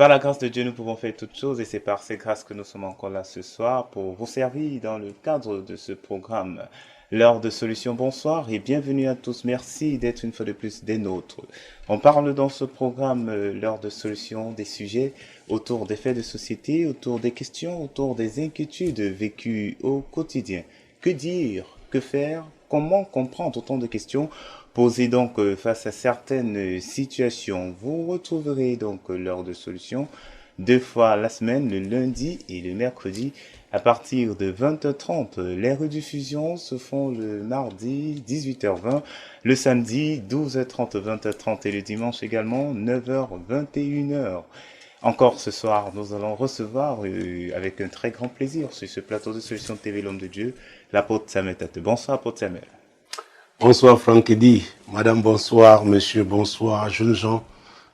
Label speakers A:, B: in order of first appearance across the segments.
A: Par la grâce de Dieu, nous pouvons faire toutes choses et c'est par ces grâces que nous sommes encore là ce soir pour vous servir dans le cadre de ce programme. L'heure de solution, bonsoir et bienvenue à tous. Merci d'être une fois de plus des nôtres. On parle dans ce programme, l'heure de solution, des sujets autour des faits de société, autour des questions, autour des inquiétudes vécues au quotidien. Que dire? Que faire? Comment comprendre autant de questions posées donc face à certaines situations? Vous retrouverez donc l'heure de solution 2 fois la semaine, le lundi et le mercredi à partir de 20h30. Les rediffusions se font le mardi 18h20, le samedi 12h30, 20h30 et le dimanche également 9h, 21h. Encore ce soir, nous allons recevoir avec un très grand plaisir sur ce plateau de Solutions TV L'Homme de Dieu, l'apôtre Samuel Tate. Bonsoir apôtre Samuel.
B: Bonsoir Franck Eddy, madame bonsoir, monsieur bonsoir, jeunes gens,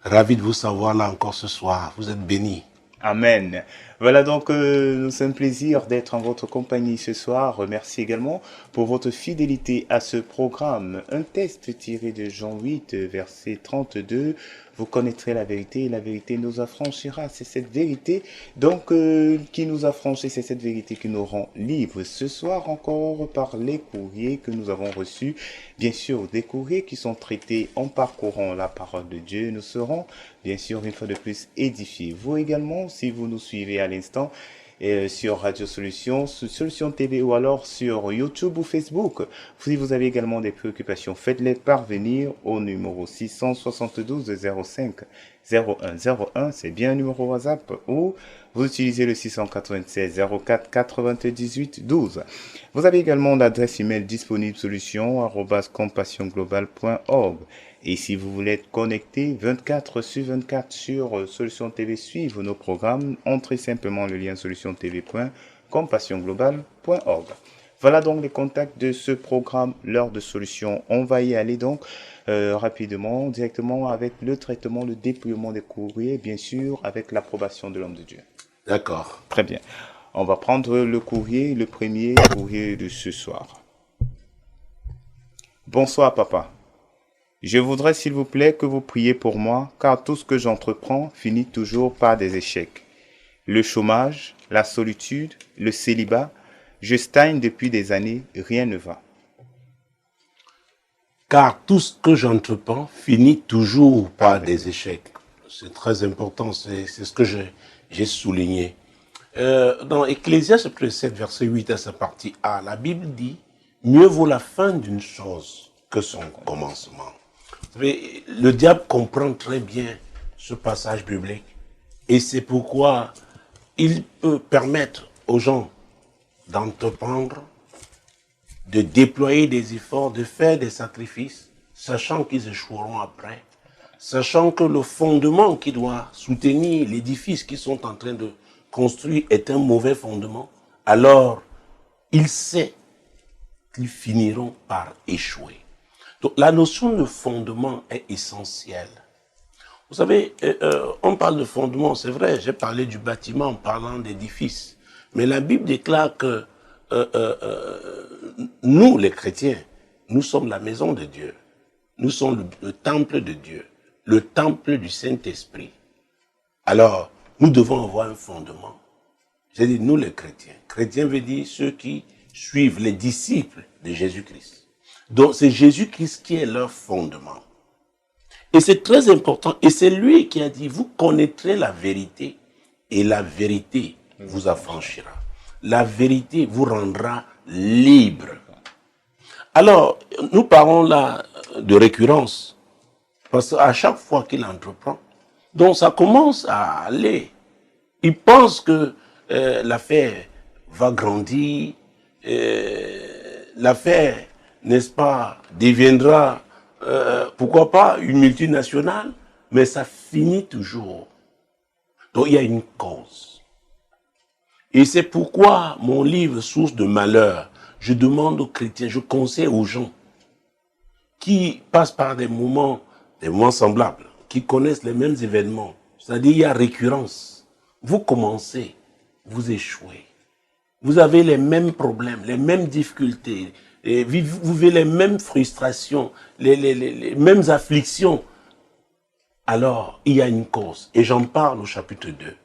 B: ravi de vous savoir là encore ce soir, vous êtes bénis.
A: Amen. Voilà donc, c'est un plaisir d'être en votre compagnie ce soir. Merci également pour votre fidélité à ce programme. Un texte tiré de Jean 8, verset 32. Vous connaîtrez la vérité et la vérité nous affranchira. C'est cette vérité donc qui nous affranchit, c'est cette vérité qui nous rend libres. Ce soir encore par les courriers que nous avons reçus. Bien sûr, des courriers qui sont traités en parcourant la parole de Dieu. Nous serons bien sûr une fois de plus édifiés. Vous également, si vous nous suivez à l'instant, sur Radio Solutions, sur Solutions TV ou alors sur YouTube ou Facebook. Si vous avez également des préoccupations, faites-les parvenir au numéro 672 05 0101, c'est bien un numéro WhatsApp, ou vous utilisez le 696 04 98 12. Vous avez également l'adresse email disponible solution@compassionglobal.org. Et si vous voulez être connecté 24/24 sur Solution TV, suivre nos programmes, entrez simplement le lien solutiontv.compassionglobal.org. Voilà donc les contacts de ce programme, l'heure de solution. On va y aller donc rapidement, directement avec le traitement, le dépouillement des courriers, bien sûr, avec l'approbation de l'homme de Dieu.
B: D'accord.
A: Très bien. On va prendre le courrier, le premier courrier de ce soir. Bonsoir papa. Je voudrais s'il vous plaît que vous priez pour moi, car tout ce que j'entreprends finit toujours par des échecs. Le chômage, la solitude, le célibat, je stagne depuis des années, rien ne va.
B: Car tout ce que j'entreprends finit toujours par des échecs. C'est très important, c'est ce que j'ai souligné. Dans Ecclésiaste chapitre 7, verset 8 à sa partie A, la Bible dit « Mieux vaut la fin d'une chose que son commencement ». Vous savez, le diable comprend très bien ce passage biblique et c'est pourquoi il peut permettre aux gens d'entreprendre, de déployer des efforts, de faire des sacrifices, sachant qu'ils échoueront après, sachant que le fondement qui doit soutenir l'édifice qu'ils sont en train de construire est un mauvais fondement, alors il sait qu'ils finiront par échouer. Donc la notion de fondement est essentielle. Vous savez, on parle de fondement, c'est vrai, j'ai parlé du bâtiment en parlant d'édifice, mais la Bible déclare que nous, les chrétiens, nous sommes la maison de Dieu. Nous sommes le temple de Dieu, le temple du Saint-Esprit. Alors, nous devons avoir un fondement. J'ai dit, nous les chrétiens. Chrétiens veut dire ceux qui suivent les disciples de Jésus-Christ. Donc, c'est Jésus-Christ qui est leur fondement. Et c'est très important. Et c'est lui qui a dit, vous connaîtrez la vérité et la vérité vous affranchira. La vérité vous rendra libre. Alors, nous parlons là de récurrence. Parce qu'à chaque fois qu'il entreprend, donc ça commence à aller. Il pense que l'affaire va grandir, l'affaire, n'est-ce pas, deviendra, pourquoi pas, une multinationale, mais ça finit toujours. Donc il y a une cause. Et c'est pourquoi mon livre Source de malheur, je demande aux chrétiens, je conseille aux gens qui passent par des moments semblables, qui connaissent les mêmes événements, c'est-à-dire il y a récurrence. Vous commencez, vous échouez. Vous avez les mêmes problèmes, les mêmes difficultés, et vous vivez les mêmes frustrations, les mêmes afflictions. alors il y a une cause. Et j'en parle au chapitre 2.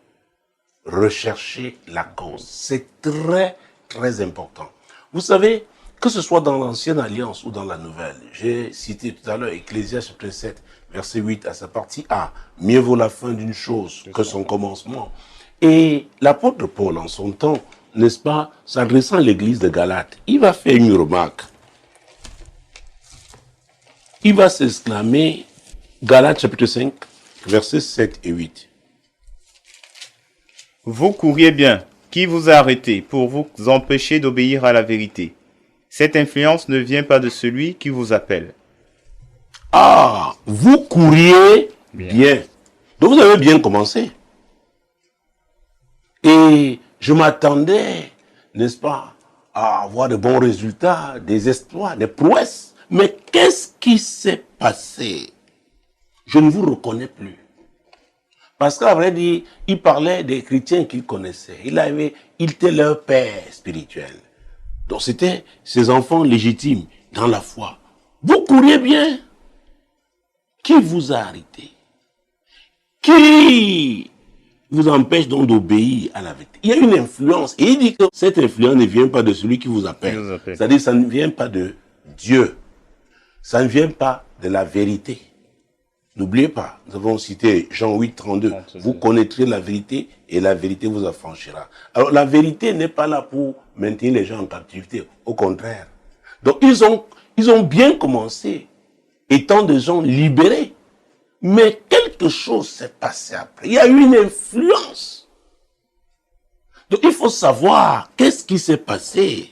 B: Rechercher la cause. C'est très, très important. Vous savez, que ce soit dans l'ancienne alliance ou dans la nouvelle, j'ai cité tout à l'heure Ecclésiaste chapitre 7, verset 8 à sa partie A. Mieux vaut la fin d'une chose que son commencement. Et l'apôtre Paul, en son temps, n'est-ce pas, s'adressant à l'église de Galate, il va faire une remarque. Il va s'exclamer, Galates chapitre 5, versets 7 et 8.
A: Vous courriez bien. Qui vous a arrêté pour vous empêcher d'obéir à la vérité? Cette influence ne vient pas de celui qui vous appelle.
B: Ah, vous courriez bien. Donc vous avez bien commencé. Et je m'attendais, n'est-ce pas, à avoir de bons résultats, des exploits, des prouesses. Mais qu'est-ce qui s'est passé? Je ne vous reconnais plus. Parce qu'à vrai dire, il parlait des chrétiens qu'il connaissait. Il était leur père spirituel. Donc c'était ses enfants légitimes dans la foi. Vous couriez bien. Qui vous a arrêté? Qui vous empêche donc d'obéir à la vérité? Il y a une influence. Et il dit que cette influence ne vient pas de celui qui vous appelle. C'est-à-dire que ça ne vient pas de Dieu. Ça ne vient pas de la vérité. N'oubliez pas, nous avons cité Jean 8, 32. Vous connaîtrez la vérité et la vérité vous affranchira. Alors la vérité n'est pas là pour maintenir les gens en captivité. Au contraire. Donc ils ont bien commencé, étant des gens libérés. Mais quelque chose s'est passé après. Il y a eu une influence. Donc il faut savoir qu'est-ce qui s'est passé.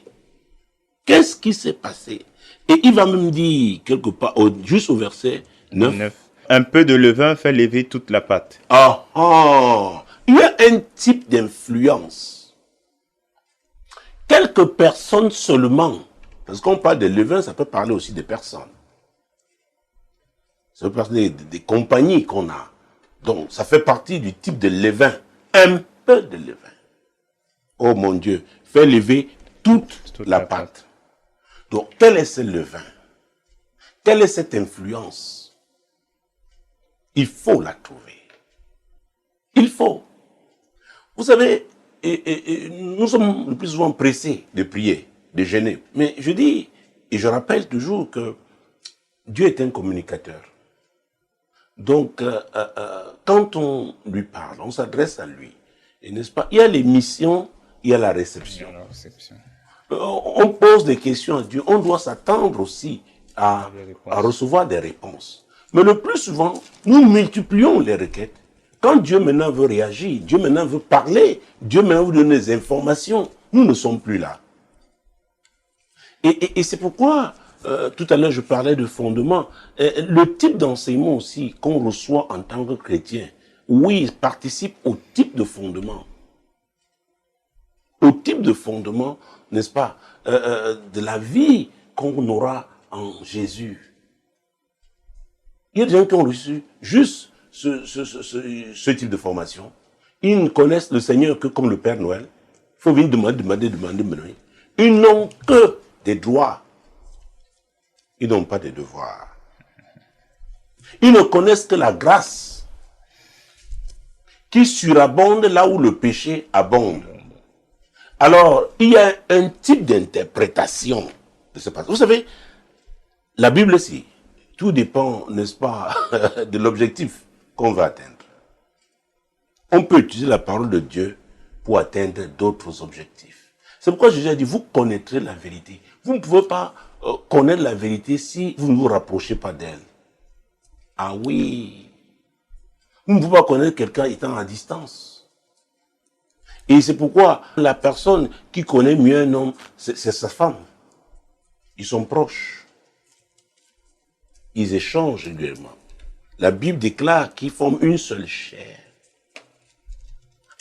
B: Qu'est-ce qui s'est passé? Et il va même dire quelque part, juste au verset 9.
A: Un peu de levain fait lever toute la pâte.
B: Il y a un type d'influence. Quelques personnes seulement, parce qu'on parle de levain, ça peut parler aussi des personnes. Ça peut parler des compagnies qu'on a. Donc, ça fait partie du type de levain. Un peu de levain. Oh mon Dieu, fait lever toute la pâte. Donc, quel est ce levain? Quelle est cette influence? Il faut la trouver. Il faut. Vous savez, nous sommes le plus souvent pressés de prier, de jeûner. Mais je dis, et je rappelle toujours que Dieu est un communicateur. Donc, quand on lui parle, on s'adresse à lui. Et n'est-ce pas? Il y a les missions, il y a la réception. On pose des questions à Dieu. On doit s'attendre aussi à recevoir des réponses. Mais le plus souvent, nous multiplions les requêtes. Quand Dieu maintenant veut réagir, Dieu maintenant veut parler, Dieu maintenant veut donner des informations, nous ne sommes plus là. Et c'est pourquoi, tout à l'heure je parlais de fondement, le type d'enseignement aussi qu'on reçoit en tant que chrétien, oui, participe au type de fondement. Au type de fondement, n'est-ce pas, de la vie qu'on aura en Jésus. Il y a des gens qui ont reçu juste ce type de formation. Ils ne connaissent le Seigneur que comme le Père Noël. Il faut venir demander. Ils n'ont que des droits. Ils n'ont pas de devoirs. Ils ne connaissent que la grâce qui surabonde là où le péché abonde. Alors, il y a un type d'interprétation de ce passage. Vous savez, la Bible, c'est tout dépend, n'est-ce pas, de l'objectif qu'on va atteindre. On peut utiliser la parole de Dieu pour atteindre d'autres objectifs. C'est pourquoi Jésus a dit, vous connaîtrez la vérité. Vous ne pouvez pas connaître la vérité si vous ne vous rapprochez pas d'elle. Ah oui. Vous ne pouvez pas connaître quelqu'un étant à distance. Et c'est pourquoi la personne qui connaît mieux un homme, c'est sa femme. Ils sont proches. Ils échangent régulièrement. La Bible déclare qu'ils forment une seule chair.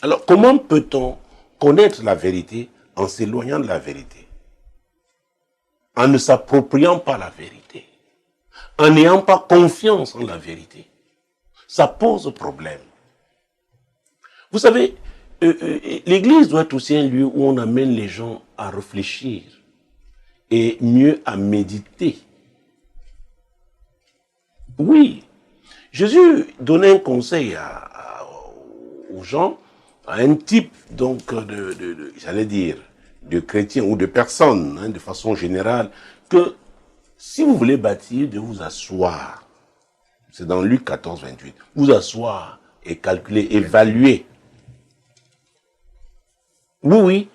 B: Alors, comment peut-on connaître la vérité en s'éloignant de la vérité? En ne s'appropriant pas la vérité. En n'ayant pas confiance en la vérité. Ça pose problème. Vous savez, l'Église doit être aussi un lieu où on amène les gens à réfléchir et mieux à méditer. Oui, Jésus donnait un conseil aux gens, à un type donc j'allais dire, de chrétiens ou de personnes, hein, de façon générale, que si vous voulez bâtir, de vous asseoir. C'est dans Luc 14, 28. Vous asseoir et calculer, évaluer. Oui, oui.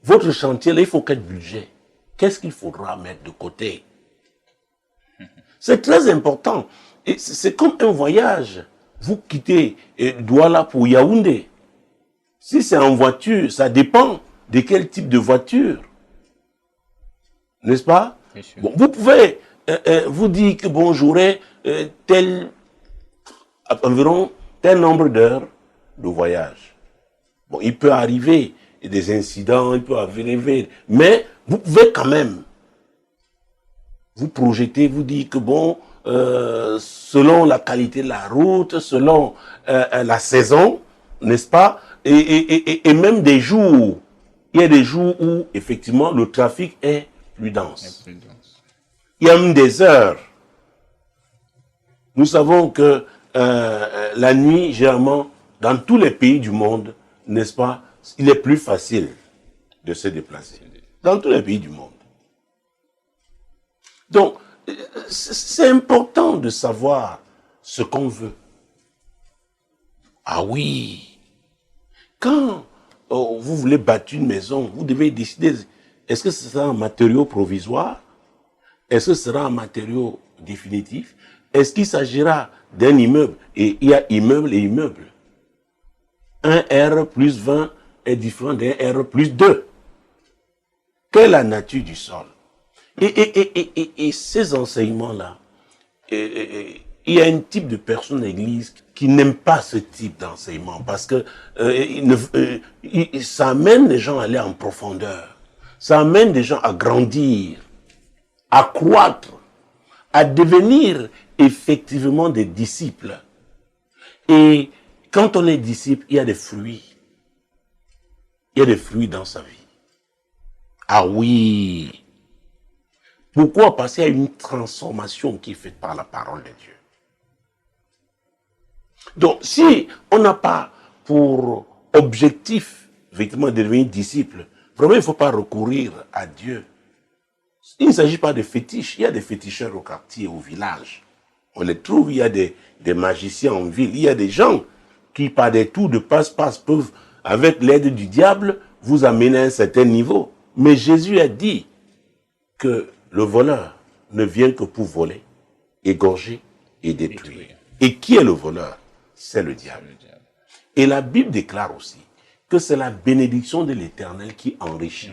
B: Votre chantier, là, il faut quel budget? Qu'est-ce qu'il faudra mettre de côté? C'est très important. Et c'est comme un voyage. Vous quittez Douala pour Yaoundé. Si c'est en voiture, ça dépend de quel type de voiture. N'est-ce pas? Bon, vous pouvez vous dire que bon, j'aurai environ tel nombre d'heures de voyage. Bon, il peut arriver des incidents, il peut arriver, mais vous pouvez quand même vous projeter, vous dire que bon, selon la qualité de la route, selon la saison, n'est-ce pas, et même des jours, il y a des jours où effectivement le trafic est plus dense. Il y a même des heures. Nous savons que la nuit, généralement, dans tous les pays du monde, n'est-ce pas, il est plus facile de se déplacer. Dans tous les pays du monde. Donc, c'est important de savoir ce qu'on veut. Ah oui. Quand vous voulez bâtir une maison, vous devez décider, est-ce que ce sera un matériau provisoire? Est-ce que ce sera un matériau définitif? Est-ce qu'il s'agira d'un immeuble? Et il y a immeuble et immeuble. Un R plus 20 est différent d'un R plus 2. Quelle est la nature du sol? Et ces enseignements-là, il y a un type de personne à l'église qui n'aime pas ce type d'enseignement parce que ça amène les gens à aller en profondeur. Ça amène les gens à grandir, à croître, à devenir effectivement des disciples. Et quand on est disciple, il y a des fruits. Il y a des fruits dans sa vie. Ah oui. Pourquoi? Parce qu'il y a une transformation qui est faite par la parole de Dieu. Donc, si on n'a pas pour objectif, effectivement, de devenir disciple, vraiment, il ne faut pas recourir à Dieu. Il ne s'agit pas de fétiches. Il y a des féticheurs au quartier, au village. On les trouve, il y a des magiciens en ville. Il y a des gens qui, par des tours de passe-passe, peuvent, avec l'aide du diable, vous amener à un certain niveau. Mais Jésus a dit que le voleur ne vient que pour voler, égorger et détruire. Et qui est le voleur? C'est le diable. Et la Bible déclare aussi que c'est la bénédiction de l'Éternel qui enrichit.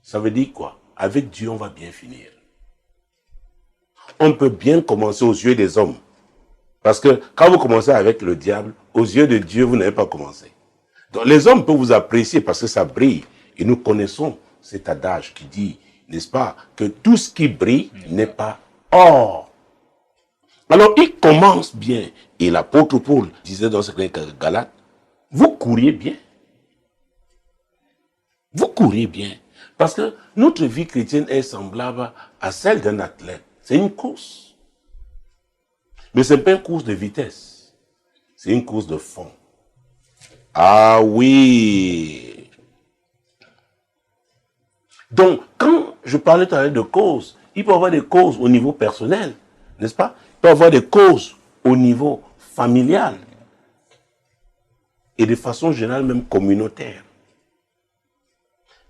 B: Ça veut dire quoi? Avec Dieu, on va bien finir. On peut bien commencer aux yeux des hommes. Parce que quand vous commencez avec le diable, aux yeux de Dieu, vous n'avez pas commencé. Donc les hommes peuvent vous apprécier parce que ça brille. Et nous connaissons cet adage qui dit, n'est-ce pas, que tout ce qui brille n'est pas or. Alors il commence bien. Et l'apôtre Paul disait dans ce Galates, vous couriez bien. Vous courez bien. Parce que notre vie chrétienne est semblable à celle d'un athlète. C'est une course. Mais ce n'est pas une course de vitesse. C'est une course de fond. Ah oui. Donc, quand je parlais tout à l'heure de causes, il peut y avoir des causes au niveau personnel, n'est-ce pas? Il peut y avoir des causes au niveau familial. Et de façon générale, même communautaire.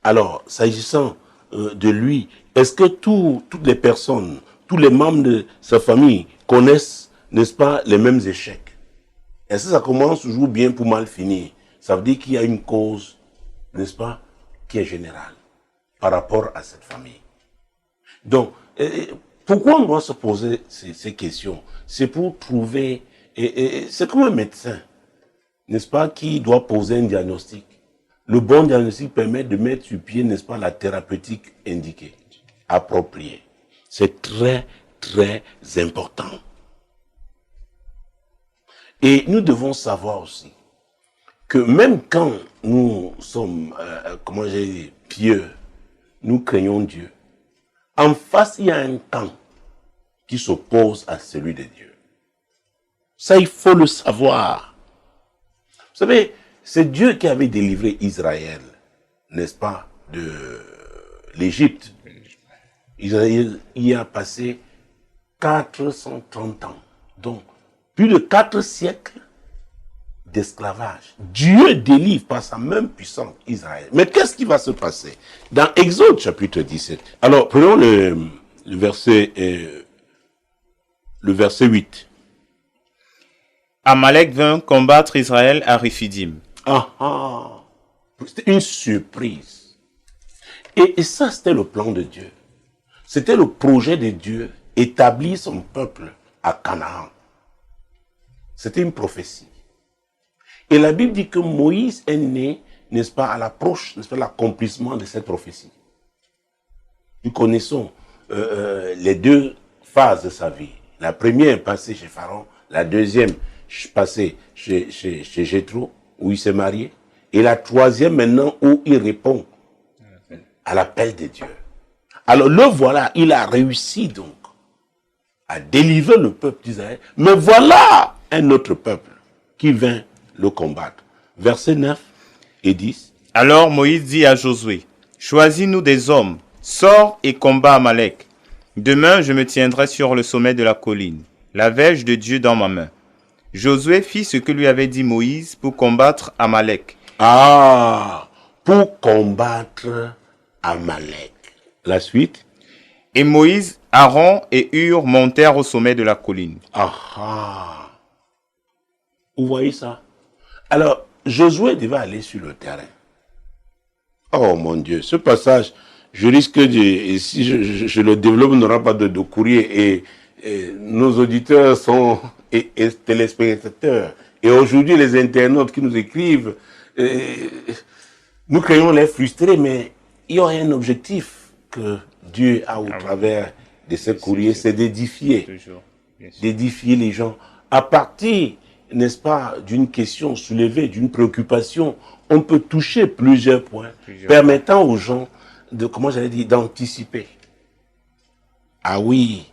B: Alors, s'agissant de lui, est-ce que toutes les personnes, tous les membres de sa famille connaissent, n'est-ce pas, les mêmes échecs? Est-ce que ça commence toujours bien pour mal finir? Ça veut dire qu'il y a une cause, n'est-ce pas, qui est générale par rapport à cette famille. Donc, pourquoi on doit se poser ces questions? C'est pour trouver, c'est comme un médecin, n'est-ce pas, qui doit poser un diagnostic. Le bon diagnostic permet de mettre sur pied, n'est-ce pas, la thérapeutique indiquée, appropriée. C'est très, très important. Et nous devons savoir aussi que même quand nous sommes, comment j'ai dit, pieux, nous craignons Dieu. En face, il y a un camp qui s'oppose à celui de Dieu. Ça, il faut le savoir. Vous savez, c'est Dieu qui avait délivré Israël, n'est-ce pas, de l'Égypte. Israël y a passé 430 ans. Donc, plus de 4 siècles d'esclavage. Dieu délivre par sa même puissance Israël. Mais qu'est-ce qui va se passer dans Exode chapitre 17? Alors, prenons le verset 8.
A: Amalek vint combattre Israël à Riphidim.
B: C'était une surprise. Et ça, c'était le plan de Dieu. C'était le projet de Dieu, établir son peuple à Canaan. C'était une prophétie. Et la Bible dit que Moïse est né, n'est-ce pas, à l'approche, n'est-ce pas, l'accomplissement de cette prophétie. Nous connaissons les deux phases de sa vie. La première est passée chez Pharaon, la deuxième passée chez Jéthro, où il s'est marié, et la troisième maintenant où il répond à l'appel de Dieu. Alors le voilà, il a réussi donc à délivrer le peuple d'Israël, mais voilà un autre peuple qui vint le combattre. Versets 9 et 10.
A: Alors Moïse dit à Josué, choisis-nous des hommes, sors et combat Amalek. Demain, je me tiendrai sur le sommet de la colline, la verge de Dieu dans ma main. Josué fit ce que lui avait dit Moïse pour combattre Amalek.
B: Pour combattre Amalek. La suite.
A: Et Moïse, Aaron et Hur montèrent au sommet de la colline.
B: Vous voyez ça? Alors, Josué devait aller sur le terrain. Oh mon Dieu, ce passage, je risque de, si je le développe, on n'aura pas de courrier et nos auditeurs sont et téléspectateurs. Et aujourd'hui, les internautes qui nous écrivent, nous craignons les frustrer, mais il y a un objectif que Dieu a au travers de ce courrier, c'est d'édifier. D'édifier les gens. À partir, n'est-ce pas, d'une question soulevée, d'une préoccupation, on peut toucher plusieurs points, permettant aux gens de, comment j'allais dire, d'anticiper. Ah oui,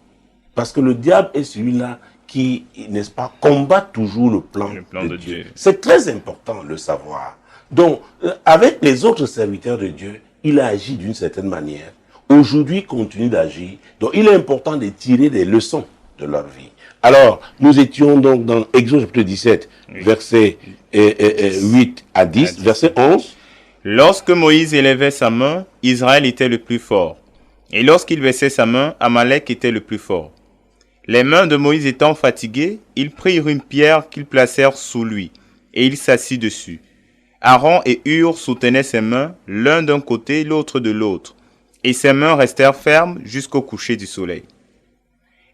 B: parce que le diable est celui-là qui, n'est-ce pas, combat toujours le plan de Dieu. C'est très important de le savoir. Donc, avec les autres serviteurs de Dieu, il a agi d'une certaine manière. Aujourd'hui, il continue d'agir. Donc, il est important de tirer des leçons de leur vie. Alors, nous étions donc dans Exode chapitre 17, versets 8 à 10, verset 11.
A: Lorsque Moïse élevait sa main, Israël était le plus fort. Et lorsqu'il baissait sa main, Amalek était le plus fort. Les mains de Moïse étant fatiguées, ils prirent une pierre qu'ils placèrent sous lui, et il s'assit dessus. Aaron et Hur soutenaient ses mains, l'un d'un côté, l'autre de l'autre, et ses mains restèrent fermes jusqu'au coucher du soleil.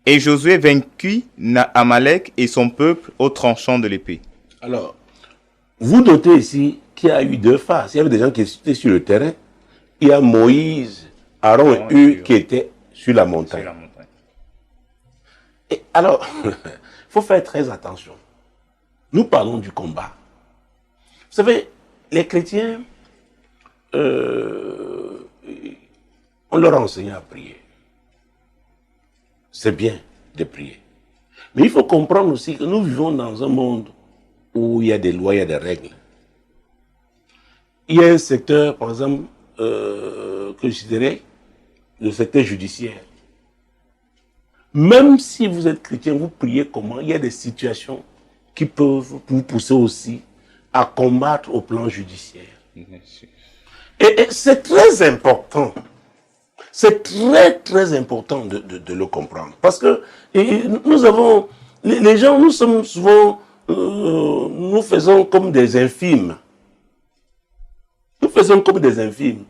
A: Et Josué vainquit Amalek et son peuple au tranchant de l'épée.
B: Alors, vous notez ici qu'il y a eu deux phases. Il y avait des gens qui étaient sur le terrain. Il y a Moïse, Aaron et Hur qui étaient sur la montagne. Et alors, il faut faire très attention. Nous parlons du combat. Vous savez, les chrétiens, on leur a enseigné à prier. C'est bien de prier. Mais il faut comprendre aussi que nous vivons dans un monde où il y a des lois, il y a des règles. Il y a un secteur, par exemple, que je dirais, le secteur judiciaire. Même si vous êtes chrétien, vous priez comment, il y a des situations qui peuvent vous pousser aussi à combattre au plan judiciaire. Et c'est très important. C'est très, très important de le comprendre. Parce que nous avons, les gens, nous sommes souvent, nous faisons comme des infimes. Nous faisons comme des infimes.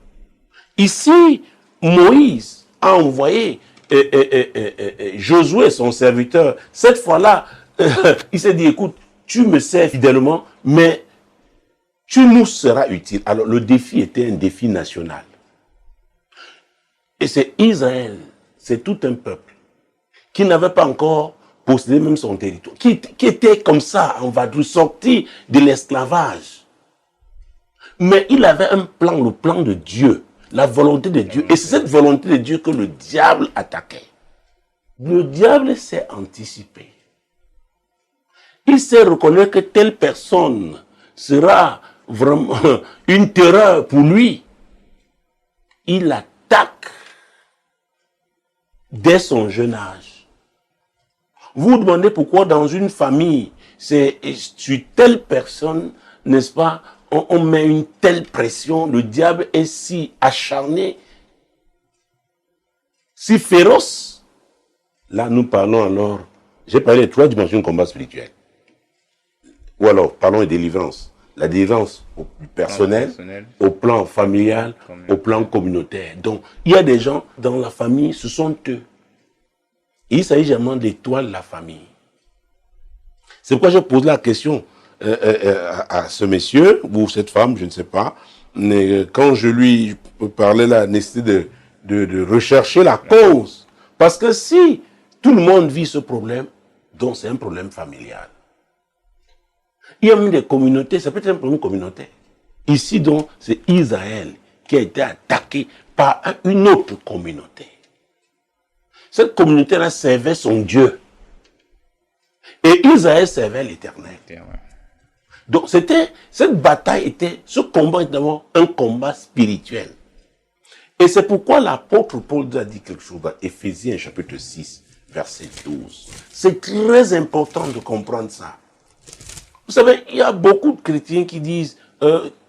B: Ici, Moïse a envoyé Josué, son serviteur. Cette fois-là, il s'est dit, écoute, tu me sers fidèlement, mais tu nous seras utile. Alors, le défi était un défi national. Et c'est Israël, c'est tout un peuple qui n'avait pas encore possédé même son territoire, qui était comme ça, en vadrouille, sorti de l'esclavage. Mais il avait un plan, le plan de Dieu, la volonté de Dieu. Et c'est cette volonté de Dieu que le diable attaquait. Le diable s'est anticipé. il sait reconnaître que telle personne sera vraiment une terreur pour lui. Il attaque dès son jeune âge. Vous vous demandez pourquoi dans une famille, c'est sur telle personne, n'est-ce pas, on met une telle pression, le diable est si acharné, si féroce. Là, nous parlons alors, j'ai parlé de 3 dimensions de combat spirituel. Ou alors, parlons de délivrance. La délivrance au personnel, au plan familial, au plan communautaire. Donc, il y a des gens dans la famille, ce sont eux. Et il s'agit généralement d'étoiles de la famille. C'est pourquoi je pose la question à ce monsieur, ou cette femme, je ne sais pas, mais quand je lui parlais la nécessité de rechercher la cause. Parce que si tout le monde vit ce problème, donc c'est un problème familial. Il y a même des communautés, ça peut être un problème communautaire. Ici, donc, c'est Israël qui a été attaqué par une autre communauté. Cette communauté-là servait son Dieu. Et Israël servait l'Éternel. Donc, cette bataille était, ce combat était d'abord un combat spirituel. Et c'est pourquoi l'apôtre Paul a dit quelque chose dans Éphésiens chapitre 6, verset 12. C'est très important de comprendre ça. Vous savez, il y a beaucoup de chrétiens qui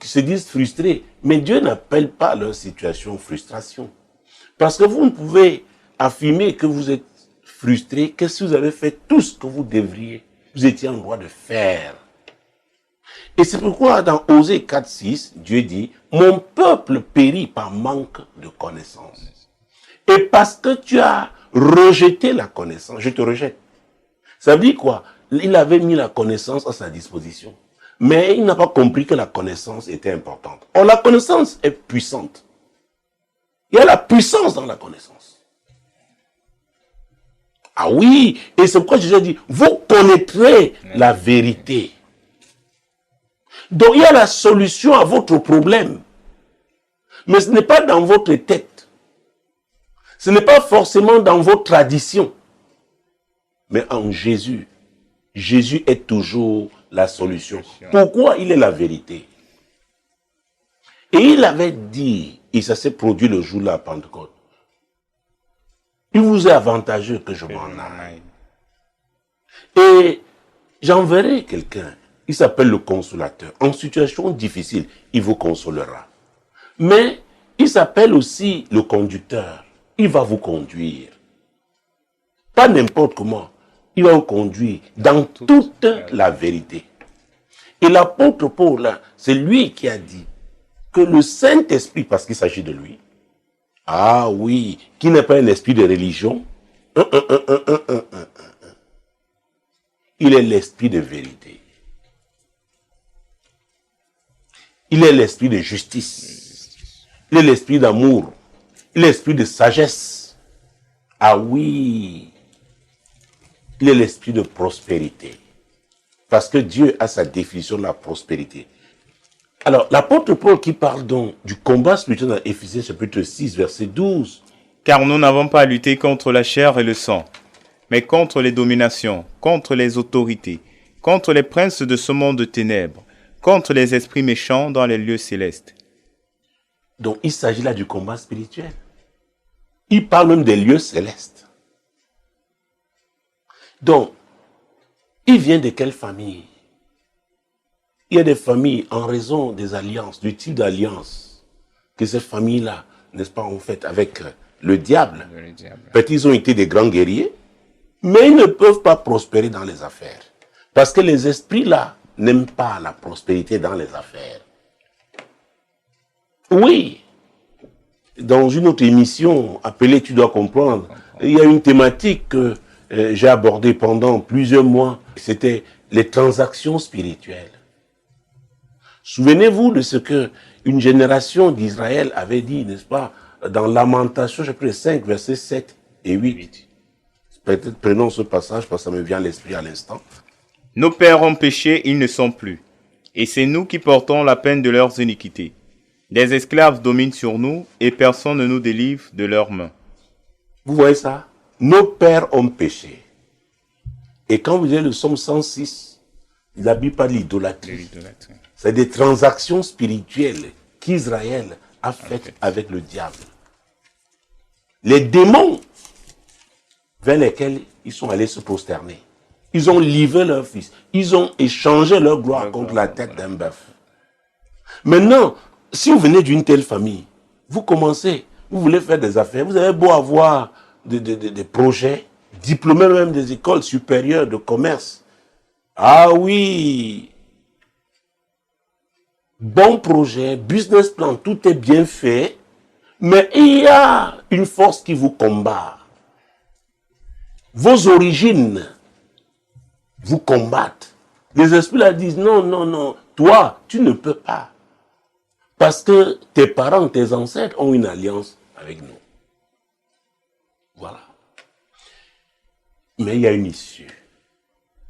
B: se disent frustrés, mais Dieu n'appelle pas leur situation frustration. Parce que vous ne pouvez affirmer que vous êtes frustré que si vous avez fait tout ce que vous étiez en droit de faire. Et c'est pourquoi dans Osée 4.6, Dieu dit, mon peuple périt par manque de connaissance. Et parce que tu as rejeté la connaissance, je te rejette. Ça veut dire quoi? Il avait mis la connaissance à sa disposition. Mais il n'a pas compris que la connaissance était importante. Or, la connaissance est puissante. Il y a la puissance dans la connaissance. Ah oui, et c'est pourquoi Jésus a dit, vous connaîtrez la vérité. Donc, il y a la solution à votre problème. Mais ce n'est pas dans votre tête. Ce n'est pas forcément dans vos traditions. Mais en Jésus. Jésus est toujours la solution. Pourquoi? Il est la vérité. Et il avait dit, et ça s'est produit le jour de la Pentecôte, il vous est avantageux que je m'en aille. Et j'enverrai quelqu'un, il s'appelle le consolateur. En situation difficile, il vous consolera. Mais il s'appelle aussi le conducteur. Il va vous conduire. Pas n'importe comment. Il va vous conduire dans toute la vérité. Et l'apôtre Paul, c'est lui qui a dit que le Saint-Esprit, parce qu'il s'agit de lui, ah oui, qui n'est pas un esprit de religion, il est l'esprit de vérité. Il est l'esprit de justice. Il est l'esprit d'amour. Il est l'esprit de sagesse. Ah oui, il est l'esprit de prospérité. Parce que Dieu a sa définition de la prospérité. Alors, l'apôtre Paul qui parle donc du combat spirituel dans Éphésiens chapitre 6, verset 12.
A: Car nous n'avons pas à lutter contre la chair et le sang, mais contre les dominations, contre les autorités, contre les princes de ce monde de ténèbres, contre les esprits méchants dans les lieux célestes.
B: Donc, il s'agit là du combat spirituel. Il parle même des lieux célestes. Donc, il vient de quelle famille? Il y a des familles, en raison des alliances, du type d'alliance que ces familles-là, n'est-ce pas, ont fait avec le diable. Peut-être ils ont été des grands guerriers, mais ils ne peuvent pas prospérer dans les affaires. Parce que les esprits-là n'aiment pas la prospérité dans les affaires. Oui, dans une autre émission appelée Tu dois comprendre, il y a une thématique que j'ai abordée pendant plusieurs mois, c'était les transactions spirituelles. Souvenez-vous de ce que une génération d'Israël avait dit, n'est-ce pas, dans Lamentation, chapitre 5, versets 7 et 8. Peut-être prenons ce passage parce que ça me vient à l'esprit à l'instant.
A: Nos pères ont péché, ils ne sont plus. Et c'est nous qui portons la peine de leurs iniquités. Des esclaves dominent sur nous et personne ne nous délivre de leurs mains.
B: Vous voyez ça? Nos pères ont péché. Et quand vous lisez le psaume 106, La Bible parle
A: de
B: d'idolâtrie.
A: l'idolâtrie.
B: C'est des transactions spirituelles qu'Israël a faites avec le diable. Les démons vers lesquels ils sont allés se prosterner. Ils ont livré leur fils. Ils ont échangé leur gloire contre la tête d'un bœuf. Maintenant, si vous venez d'une telle famille, vous commencez, vous voulez faire des affaires, vous avez beau avoir des projets, diplômés même des écoles supérieures de commerce. Ah oui, bon projet, business plan, tout est bien fait, mais il y a une force qui vous combat. Vos origines vous combattent. Les esprits là disent non, non, non, toi, tu ne peux pas. Parce que tes parents, tes ancêtres ont une alliance avec nous. Voilà. Mais il y a une issue.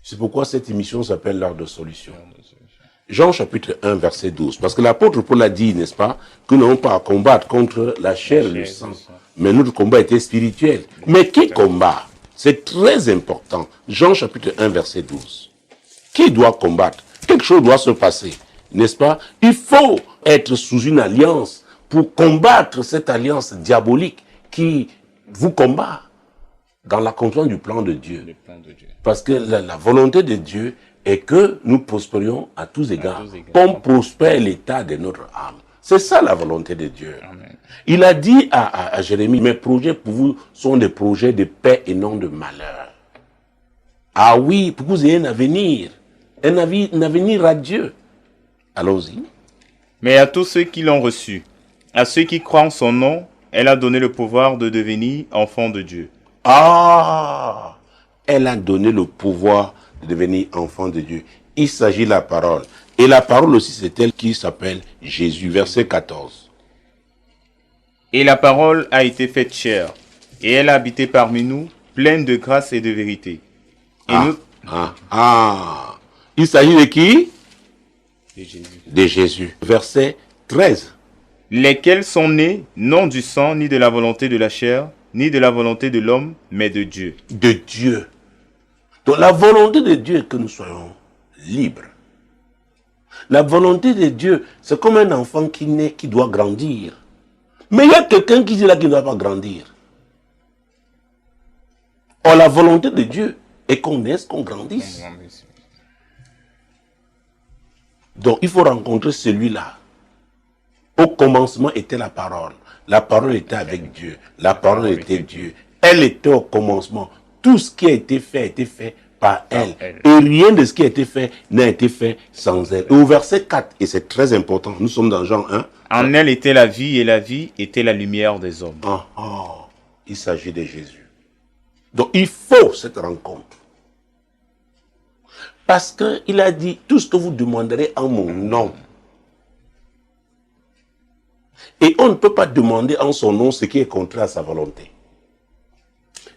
B: C'est pourquoi cette émission s'appelle l'heure de solution. Jean chapitre 1, verset 12. Parce que l'apôtre Paul a dit, n'est-ce pas, que nous n'avons pas à combattre contre la chair et le sang. Mais notre combat était spirituel. Mais qui combat? C'est très important. Jean chapitre 1, verset 12. Qui doit combattre? Quelque chose doit se passer. N'est-ce pas? Il faut être sous une alliance pour combattre cette alliance diabolique qui vous combat dans l'accomplissement du plan de Dieu. Parce que la volonté de Dieu est que nous prospérions à tous égards. Comme prospère l'état de notre âme. C'est ça la volonté de Dieu. Amen. Il a dit à Jérémie, mes projets pour vous sont des projets de paix et non de malheur. Ah oui, pour que vous ayez un avenir radieux. Allons-y.
A: Mais à tous ceux qui l'ont reçu, à ceux qui croient en son nom, elle a donné le pouvoir de devenir enfants de Dieu.
B: Ah, elle a donné le pouvoir de devenir enfant de Dieu. Il s'agit de la parole. Et la parole aussi, c'est elle qui s'appelle Jésus, verset 14.
A: Et la parole a été faite chair, et elle a habité parmi nous, pleine de grâce et de vérité. Et
B: Il s'agit de qui?
A: De Jésus.
B: De Jésus. Verset 13.
A: Lesquels sont nés, non du sang, ni de la volonté de la chair, ni de la volonté de l'homme, mais de Dieu.
B: De Dieu. Donc la volonté de Dieu est que nous soyons libres. La volonté de Dieu, c'est comme un enfant qui naît, qui doit grandir. Mais il y a quelqu'un qui dit là qu'il ne doit pas grandir. Or, la volonté de Dieu est qu'on naisse, qu'on grandisse. Donc, il faut rencontrer celui-là. Au commencement était la parole. La parole était avec Dieu. La parole était Dieu. Elle était au commencement. Tout ce qui a été fait par elle. Et rien de ce qui a été fait n'a été fait sans elle. Et au verset 4, et c'est très important, nous sommes dans Jean 1.
A: En elle était la vie, et la vie était la lumière des hommes.
B: Il s'agit de Jésus. Donc il faut cette rencontre. Parce qu'il a dit, tout ce que vous demanderez en mon nom. Et on ne peut pas demander en son nom ce qui est contraire à sa volonté.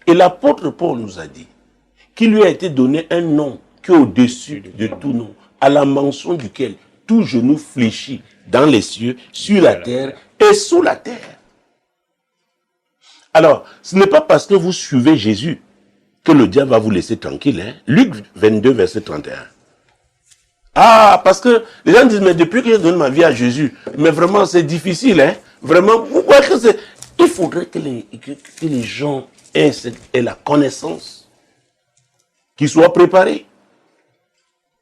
B: Et l'apôtre Paul nous a dit qu'il lui a été donné un nom qui est au-dessus de tout nom, à la mention duquel tout genou fléchit dans les cieux, sur la terre et sous la terre. Alors, ce n'est pas parce que vous suivez Jésus que le diable va vous laisser tranquille. Hein? Luc 22, verset 31. Ah, parce que les gens disent, mais depuis que j'ai donné ma vie à Jésus, mais vraiment c'est difficile. Hein? Vraiment, pourquoi que c'est... Il faudrait que les gens aient la connaissance, qu'ils soient préparés.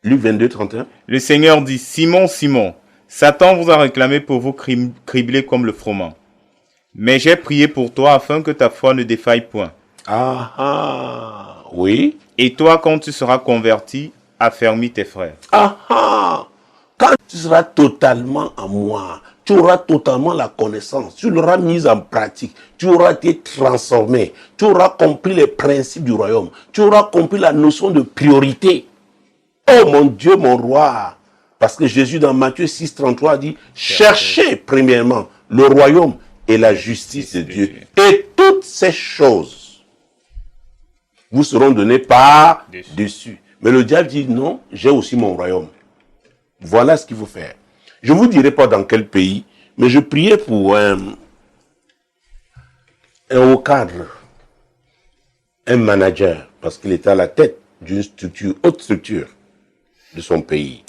B: Luc 22, 31.
A: Le Seigneur dit, Simon, Simon, Satan vous a réclamé pour vous cribler comme le froment. Mais j'ai prié pour toi afin que ta foi ne défaille point.
B: Oui.
A: Et toi, quand tu seras converti, affermis tes frères.
B: Quand tu seras totalement en moi, tu auras totalement la connaissance, tu l'auras mise en pratique, tu auras été transformé, tu auras compris les principes du royaume, tu auras compris la notion de priorité. Oh mon Dieu, mon roi. Parce que Jésus dans Matthieu 6, 33 dit, cherchez premièrement le royaume et la justice de Dieu. Et toutes ces choses vous seront données par-dessus. Mais le diable dit, non, j'ai aussi mon royaume. Voilà ce qu'il faut faire. Je ne vous dirai pas dans quel pays, mais je priais pour un haut cadre, un manager, parce qu'il était à la tête d'une structure, haute structure. de son pays.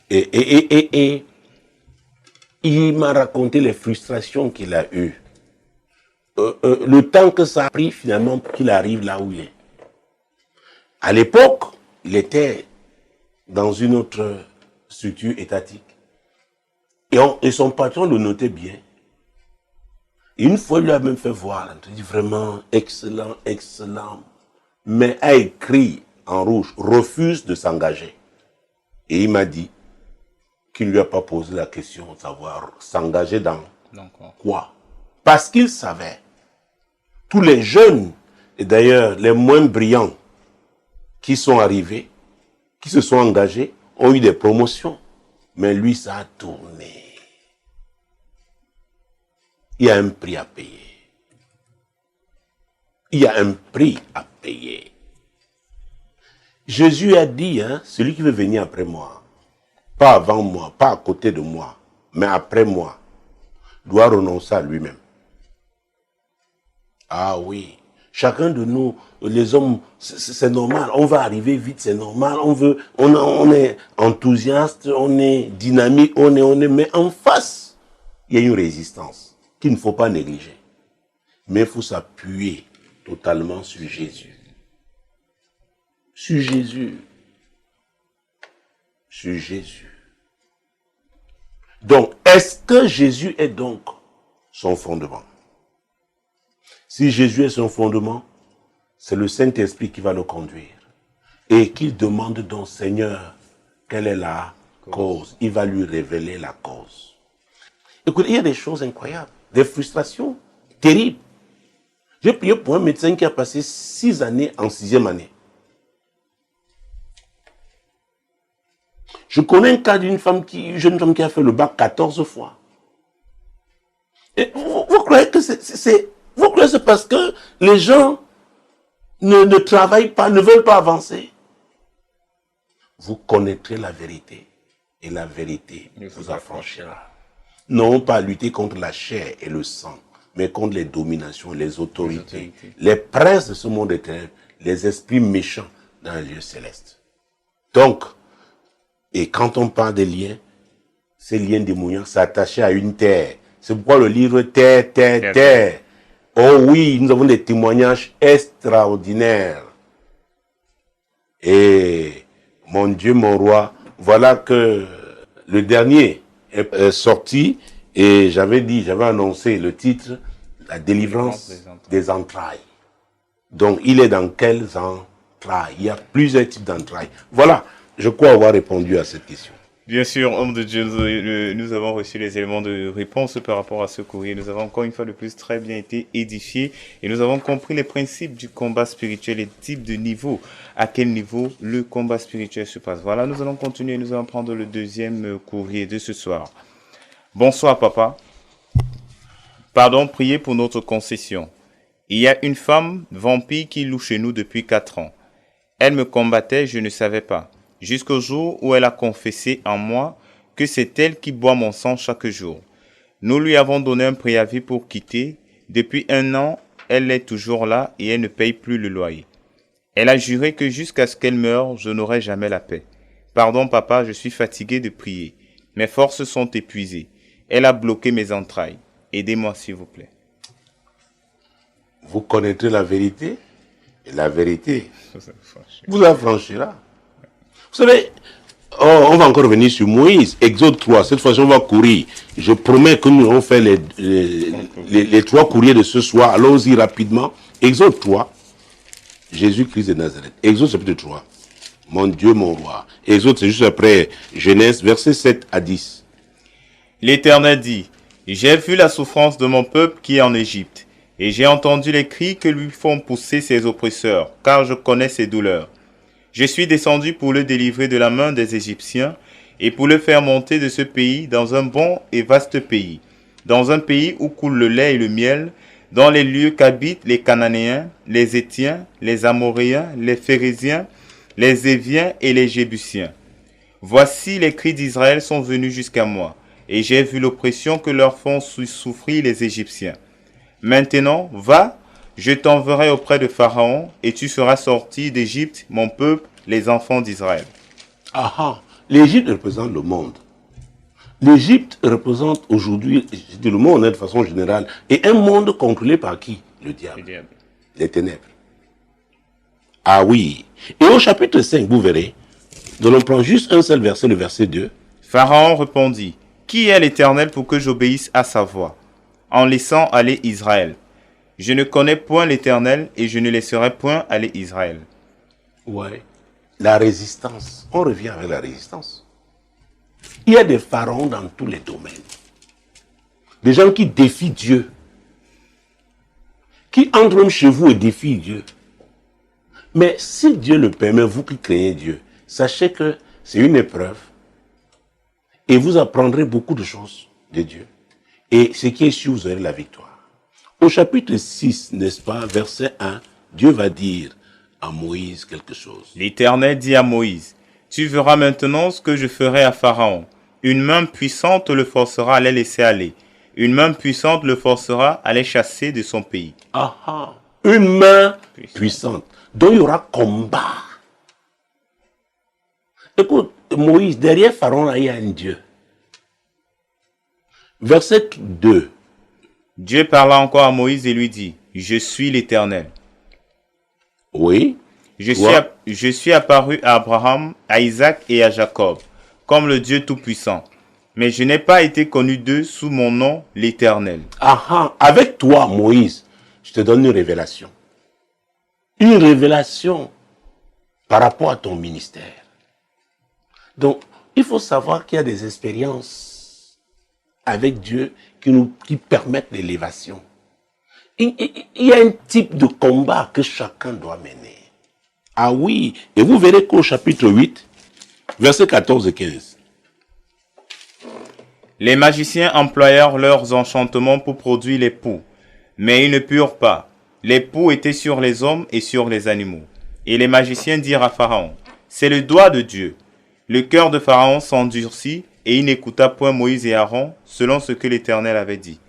B: Et il m'a raconté les frustrations qu'il a eues. Le temps que ça a pris finalement pour qu'il arrive là où il est. À l'époque, il était dans une autre structure étatique. Et son patron le notait bien. Et une fois, il lui a même fait voir. Il dit vraiment excellent, excellent. Mais a écrit en rouge, refuse de s'engager. Et il m'a dit qu'il ne lui a pas posé la question de savoir s'engager dans quoi. Parce qu'il savait, tous les jeunes, et d'ailleurs les moins brillants, qui sont arrivés, qui se sont engagés, ont eu des promotions. Mais lui, ça a tourné. Il y a un prix à payer. Il y a un prix à payer. Jésus a dit, celui qui veut venir après moi, pas avant moi, pas à côté de moi, mais après moi, doit renoncer à lui-même. Ah oui, chacun de nous, les hommes, c'est normal, on va arriver vite, c'est normal, on est enthousiaste, on est dynamique, on est, mais en face, il y a une résistance qu'il ne faut pas négliger. Mais il faut s'appuyer totalement sur Jésus. Sur Jésus. Sur Jésus. Donc, est-ce que Jésus est donc son fondement? Si Jésus est son fondement, c'est le Saint-Esprit qui va le conduire. Et qu'il demande donc, Seigneur, quelle est la cause? Il va lui révéler la cause. Écoutez, il y a des choses incroyables, des frustrations terribles. J'ai prié pour un médecin qui a passé 6 années en 6e année. Je connais un cas d'une jeune femme qui a fait le bac 14 fois. Et vous croyez que c'est parce que les gens ne travaillent pas, ne veulent pas avancer? Vous connaîtrez la vérité et la vérité vous affranchira. Non pas lutter contre la chair et le sang, mais contre les dominations, les autorités, les princes de ce monde des ténèbres, les esprits méchants dans les lieux célestes. Donc, et quand on parle des liens, ces liens démoniaques s'attachaient à une terre. C'est pourquoi le livre Terre, Terre, Terre. Oh oui, nous avons des témoignages extraordinaires. Et mon Dieu, mon roi, voilà que le dernier est sorti et j'avais annoncé le titre, La délivrance des entrailles. Donc, il est dans quelles entrailles? Il y a plusieurs types d'entrailles. Voilà, je crois avoir répondu à cette question.
A: Bien sûr, homme de Dieu, nous avons reçu les éléments de réponse par rapport à ce courrier. Nous avons encore une fois de plus très bien été édifiés et nous avons compris les principes du combat spirituel, les types de niveaux, à quel niveau le combat spirituel se passe. Voilà, nous allons continuer, nous allons prendre le deuxième courrier de ce soir. Bonsoir papa. Pardon, priez pour notre concession. Il y a une femme vampire qui loue chez nous depuis 4 ans. Elle me combattait, je ne savais pas. Jusqu'au jour où elle a confessé en moi que c'est elle qui boit mon sang chaque jour. Nous lui avons donné un préavis pour quitter. Depuis 1 an, elle est toujours là et elle ne paye plus le loyer. Elle a juré que jusqu'à ce qu'elle meure, je n'aurai jamais la paix. Pardon papa, je suis fatigué de prier. Mes forces sont épuisées. Elle a bloqué mes entrailles. Aidez-moi s'il vous plaît.
B: Vous connaîtrez la vérité et la vérité vous affranchira. Vous savez, on va encore revenir sur Moïse, Exode 3, cette fois-ci on va courir. Je promets que nous allons faire les 3 courriers de ce soir, allons-y rapidement. Exode 3, Jésus-Christ de Nazareth. Exode chapitre 3, mon Dieu, mon roi. Exode, c'est juste après Genèse, versets 7 à 10.
A: L'Éternel dit, j'ai vu la souffrance de mon peuple qui est en Égypte, et j'ai entendu les cris que lui font pousser ses oppresseurs, car je connais ses douleurs. Je suis descendu pour le délivrer de la main des Égyptiens et pour le faire monter de ce pays dans un bon et vaste pays, dans un pays où coule le lait et le miel, dans les lieux qu'habitent les Cananéens, les Hétiens, les Amoréens, les Phérésiens, les Éviens et les Jébusiens. Voici les cris d'Israël sont venus jusqu'à moi, et j'ai vu l'oppression que leur font souffrir les Égyptiens. Maintenant, va, je t'enverrai auprès de Pharaon, et tu seras sorti d'Égypte, mon peuple, les enfants d'Israël.
B: Ah, l'Égypte représente le monde. L'Égypte représente aujourd'hui, je dis le monde de façon générale, et un monde contrôlé par qui? Le diable. Les ténèbres. Ah oui. Et au chapitre 5, vous verrez, nous allons prendre juste un seul verset, le verset 2.
A: Pharaon répondit, « Qui est l'Éternel pour que j'obéisse à sa voix, en laissant aller Israël? Je ne connais point l'Éternel et je ne laisserai point aller Israël. »
B: Ouais. La résistance. On revient avec la résistance. Il y a des pharaons dans tous les domaines. Des gens qui défient Dieu. Qui entrent même chez vous et défient Dieu. Mais si Dieu le permet, vous qui craignez Dieu, sachez que c'est une épreuve. Et vous apprendrez beaucoup de choses de Dieu. Et ce qui est sûr, vous aurez la victoire. Au chapitre 6, n'est-ce pas, verset 1, Dieu va dire à Moïse quelque chose.
A: L'Éternel dit à Moïse, « Tu verras maintenant ce que je ferai à Pharaon. Une main puissante le forcera à les laisser aller. Une main puissante le forcera à les chasser de son pays. »
B: Ah ah, une main puissante. Donc il y aura combat. Écoute, Moïse, derrière Pharaon, il y a un Dieu. Verset 2.
A: Dieu parla encore à Moïse et lui dit, « Je suis l'Éternel.
B: Oui.
A: Je suis apparu à Abraham, à Isaac et à Jacob, comme le Dieu Tout-Puissant. Mais je n'ai pas été connu d'eux sous mon nom, l'Éternel. »
B: Ah ah, avec toi, Moïse, je te donne une révélation. Une révélation par rapport à ton ministère. Donc, il faut savoir qu'il y a des expériences avec Dieu qui permettent l'élévation. Il y a un type de combat que chacun doit mener. Ah oui, et vous verrez qu'au chapitre 8, versets 14 et 15.
A: Les magiciens employèrent leurs enchantements pour produire les poux, mais ils ne purent pas. Les poux étaient sur les hommes et sur les animaux. Et les magiciens dirent à Pharaon, « C'est le doigt de Dieu. » Le cœur de Pharaon s'endurcit et il n'écouta point Moïse et Aaron selon ce que l'Éternel avait dit.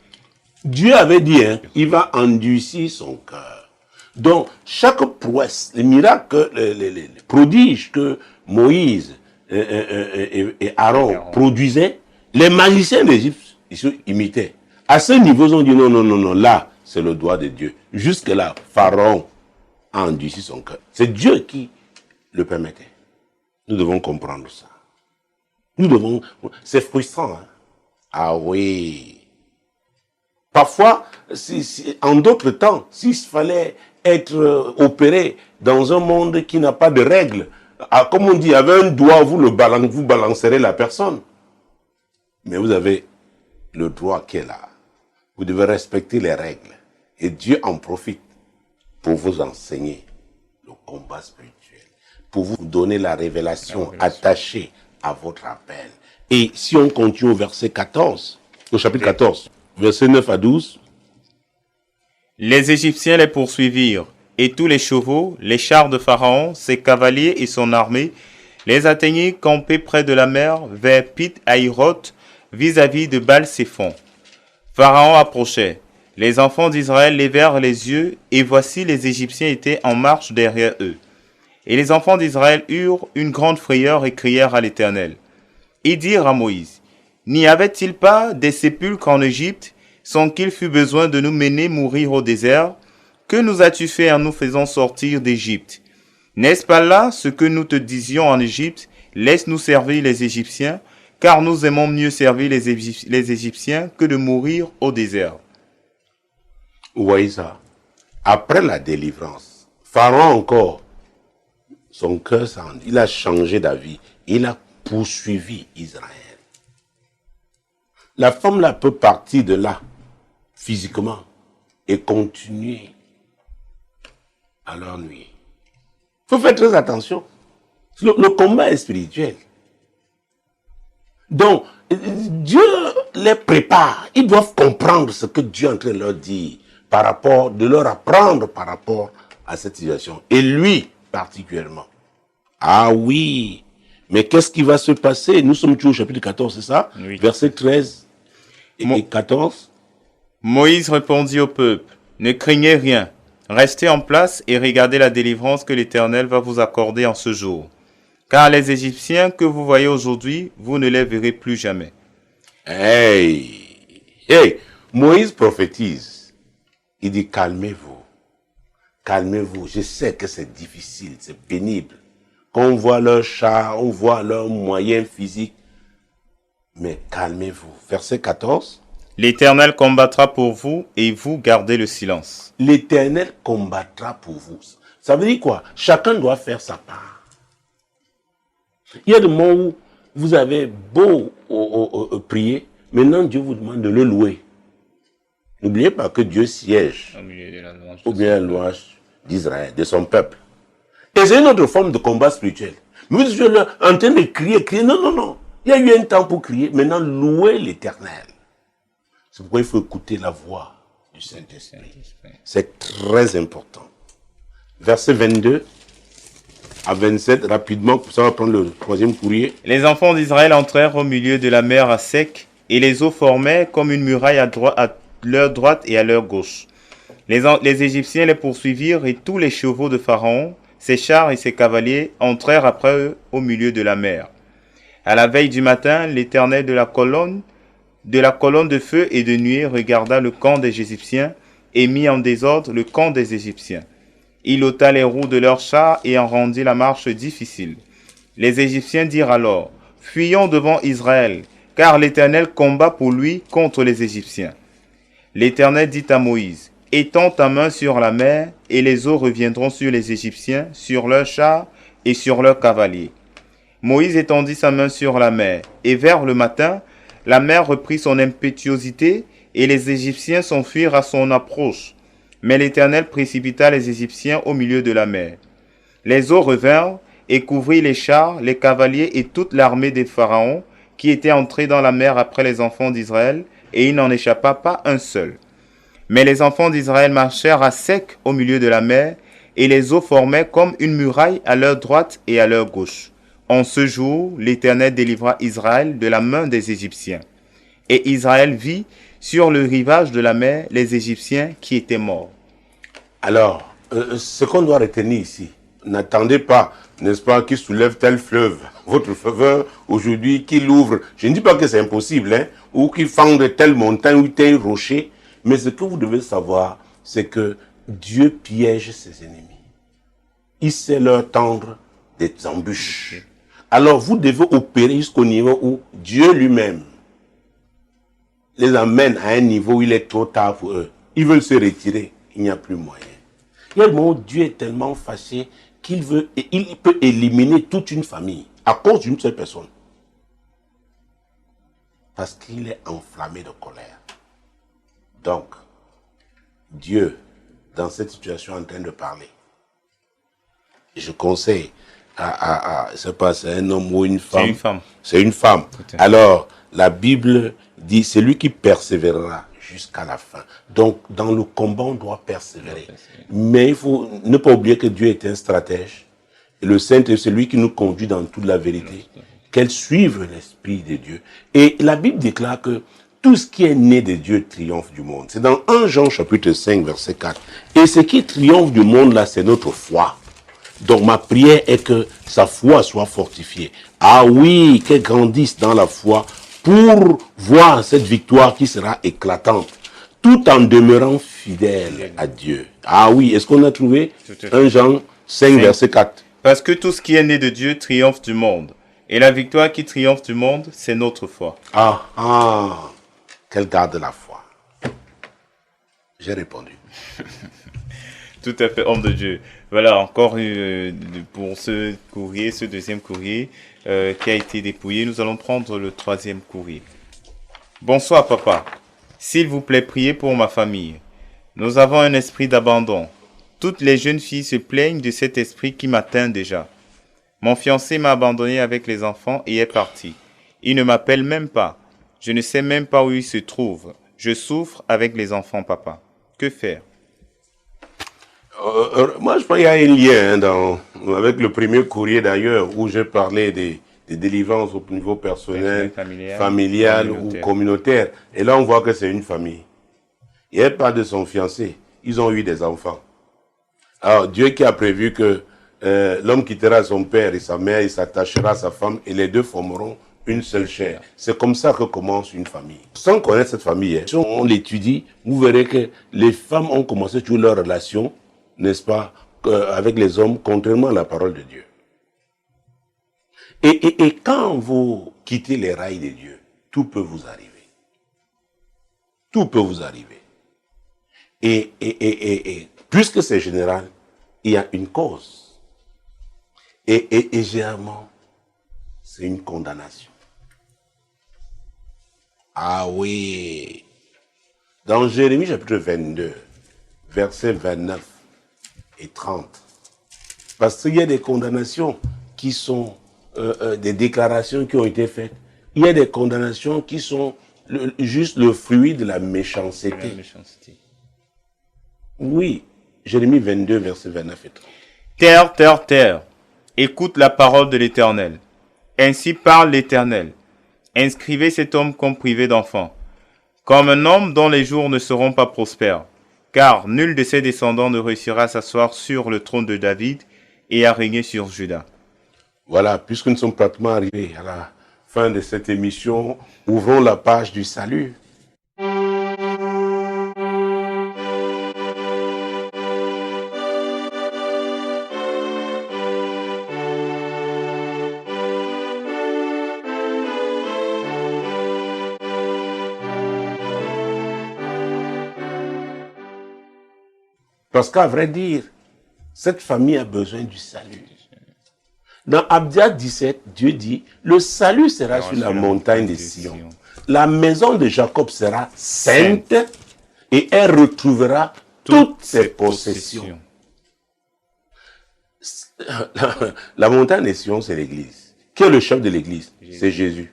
B: Dieu avait dit, il va endurcir son cœur. Donc, chaque prouesse, les miracles, les prodiges que Moïse et Aaron produisaient, les magiciens d'Égypte, ils se imitaient. À ce niveau, ils ont dit non, là, c'est le doigt de Dieu. Jusque-là, Pharaon a endurci son cœur. C'est Dieu qui le permettait. Nous devons comprendre ça. C'est frustrant. Hein? Ah oui. Parfois, en d'autres temps, s'il fallait être opéré dans un monde qui n'a pas de règles, comme on dit, avec un doigt, vous balancerez la personne. Mais vous avez le droit qui est là. Vous devez respecter les règles. Et Dieu en profite pour vous enseigner le combat spirituel, pour vous donner la révélation attachée à votre appel. Et si on continue au verset 14, au chapitre 14, verset 9 à 12.
A: Les Égyptiens les poursuivirent, et tous les chevaux, les chars de Pharaon, ses cavaliers et son armée, les atteignirent campés près de la mer, vers Pith-Hahiroth, vis-à-vis de Baal-Séphon. Pharaon approchait. Les enfants d'Israël levèrent les yeux, et voici les Égyptiens étaient en marche derrière eux. Et les enfants d'Israël eurent une grande frayeur et crièrent à l'Éternel. Ils dirent à Moïse, « N'y avait-il pas des sépulcres en Égypte, sans qu'il fût besoin de nous mener mourir au désert? Que nous as-tu fait en nous faisant sortir d'Égypte? N'est-ce pas là ce que nous te disions en Égypte? Laisse-nous servir les Égyptiens, car nous aimons mieux servir les Égyptiens que de mourir au désert. »
B: Vous voyez ça? Après la délivrance, Pharaon encore, son cœur, il a changé d'avis. Il a poursuivi Israël. La femme là peut partir de là, physiquement, et continuer à leur nuire. Il faut faire très attention. Le combat est spirituel. Donc, Dieu les prépare. Ils doivent comprendre ce que Dieu est en train de leur dire, de leur apprendre par rapport à cette situation. Et lui, particulièrement. Ah oui. Mais qu'est-ce qui va se passer? Nous sommes toujours au chapitre 14, c'est ça?
A: Oui.
B: Verset 13 et 14.
A: Moïse répondit au peuple, « Ne craignez rien. Restez en place et regardez la délivrance que l'Éternel va vous accorder en ce jour. Car les Égyptiens que vous voyez aujourd'hui, vous ne les verrez plus jamais.
B: Hey, Moïse prophétise. Il dit, calmez-vous. Calmez-vous. Je sais que c'est difficile, c'est pénible. Quand on voit leurs chars, on voit leurs moyens physiques. Mais calmez-vous. Verset 14.
A: L'Éternel combattra pour vous et vous gardez le silence.
B: L'Éternel combattra pour vous. Ça veut dire quoi? Chacun doit faire sa part. Il y a des moments où vous avez beau prier, maintenant Dieu vous demande de le louer. N'oubliez pas que Dieu siège au milieu de la louange d'Israël, de son peuple. Et c'est une autre forme de combat spirituel. Mais vous êtes en train de crier. Non. Il y a eu un temps pour crier. Maintenant, louer l'Éternel. C'est pourquoi il faut écouter la voix du Saint-Esprit. C'est très important. Verset 22 à 27, rapidement, ça va prendre le troisième courrier.
A: Les enfants d'Israël entrèrent au milieu de la mer à sec, et les eaux formaient comme une muraille à leur droite et à leur gauche. Les Égyptiens les poursuivirent, et tous les chevaux de Pharaon, ses chars et ses cavaliers entrèrent après eux au milieu de la mer. À la veille du matin, l'Éternel de la colonne de feu et de nuée regarda le camp des Égyptiens et mit en désordre le camp des Égyptiens. Il ôta les roues de leurs chars et en rendit la marche difficile. Les Égyptiens dirent alors, « Fuyons devant Israël, car l'Éternel combat pour lui contre les Égyptiens. » L'Éternel dit à Moïse, « Étends ta main sur la mer, et les eaux reviendront sur les Égyptiens, sur leurs chars et sur leurs cavaliers. » Moïse étendit sa main sur la mer, et vers le matin, la mer reprit son impétuosité, et les Égyptiens s'enfuirent à son approche. Mais l'Éternel précipita les Égyptiens au milieu de la mer. Les eaux revinrent et couvrirent les chars, les cavaliers et toute l'armée des pharaons qui étaient entrés dans la mer après les enfants d'Israël, et il n'en échappa pas un seul. Mais les enfants d'Israël marchèrent à sec au milieu de la mer, et les eaux formaient comme une muraille à leur droite et à leur gauche. En ce jour, l'Éternel délivra Israël de la main des Égyptiens. Et Israël vit sur le rivage de la mer les Égyptiens qui étaient morts.
B: Alors, ce qu'on doit retenir ici, n'attendez pas, n'est-ce pas, qu'il soulève tel fleuve, votre fleuve aujourd'hui, qu'il ouvre. Je ne dis pas que c'est impossible, hein, ou qu'il fende telle montagne ou tel rocher, mais ce que vous devez savoir, c'est que Dieu piège ses ennemis. Il sait leur tendre des embûches. Alors, vous devez opérer jusqu'au niveau où Dieu lui-même les amène à un niveau où il est trop tard pour eux. Ils veulent se retirer. Il n'y a plus moyen. Il y a le moment où Dieu est tellement fâché qu'il peut éliminer toute une famille à cause d'une seule personne. Parce qu'il est enflammé de colère. Donc, Dieu, dans cette situation, est en train de parler. Je conseille c'est pas, c'est un homme ou une femme.
A: C'est une femme.
B: C'est une femme. Alors, la Bible dit, c'est lui qui persévérera jusqu'à la fin. Donc, dans le combat, on doit persévérer. Mais il faut ne pas oublier que Dieu est un stratège. Et le Saint est celui qui nous conduit dans toute la vérité. Qu'elle suive l'Esprit de Dieu. Et la Bible déclare que tout ce qui est né de Dieu triomphe du monde. C'est dans 1 Jean chapitre 5, verset 4. Et ce qui triomphe du monde, là, c'est notre foi. Donc ma prière est que sa foi soit fortifiée. Ah oui, qu'elle grandisse dans la foi pour voir cette victoire qui sera éclatante, tout en demeurant fidèle à Dieu. Ah oui, est-ce qu'on a trouvé 1 Jean 5, verset 4?
A: Parce que tout ce qui est né de Dieu triomphe du monde. Et la victoire qui triomphe du monde, c'est notre foi.
B: Qu'elle garde la foi. J'ai répondu.
A: Tout à fait, homme de Dieu. Voilà, encore pour ce courrier, ce deuxième courrier qui a été dépouillé, nous allons prendre le troisième courrier. Bonsoir, papa. S'il vous plaît, priez pour ma famille. Nous avons un esprit d'abandon. Toutes les jeunes filles se plaignent de cet esprit qui m'atteint déjà. Mon fiancé m'a abandonné avec les enfants et est parti. Il ne m'appelle même pas. Je ne sais même pas où il se trouve. Je souffre avec les enfants, papa. Que faire?
B: Moi, je pense qu'il y a un lien avec le premier courrier d'ailleurs, où j'ai parlé des délivrances au niveau personnel, familial ou communautaire. Et là, on voit que c'est une famille. Il n'y a pas de son fiancé. Ils ont eu des enfants. Alors, Dieu qui a prévu que l'homme quittera son père et sa mère, il s'attachera à sa femme et les deux formeront une seule chair. C'est comme ça que commence une famille. Sans connaître cette famille, si on l'étudie, vous verrez que les femmes ont commencé toujours leur relation, n'est-ce pas, avec les hommes, contrairement à la parole de Dieu. Et quand vous quittez les rails de Dieu, tout peut vous arriver. Tout peut vous arriver. Et puisque c'est général, il y a une cause. Et généralement, c'est une condamnation. Ah oui. Dans Jérémie chapitre 22, versets 29 et 30. Parce qu'il y a des condamnations qui sont des déclarations qui ont été faites. Il y a des condamnations qui sont juste le fruit de la méchanceté.
A: La méchanceté.
B: Oui. Jérémie 22, versets 29 et 30.
A: Terre, terre, terre, écoute la parole de l'Éternel. Ainsi parle l'Éternel. Inscrivez cet homme comme privé d'enfant, comme un homme dont les jours ne seront pas prospères, car nul de ses descendants ne réussira à s'asseoir sur le trône de David et à régner sur Juda.
B: Voilà, puisque nous sommes pratiquement arrivés à la fin de cette émission, ouvrons la page du salut. Parce qu'à vrai dire, cette famille a besoin du salut. Dans Abdia 17, Dieu dit, le salut sera sur la montagne de Sion. La maison de Jacob sera sainte et elle retrouvera toutes ses possessions. La montagne de Sion, c'est l'église. Qui est le chef de l'église? C'est Jésus.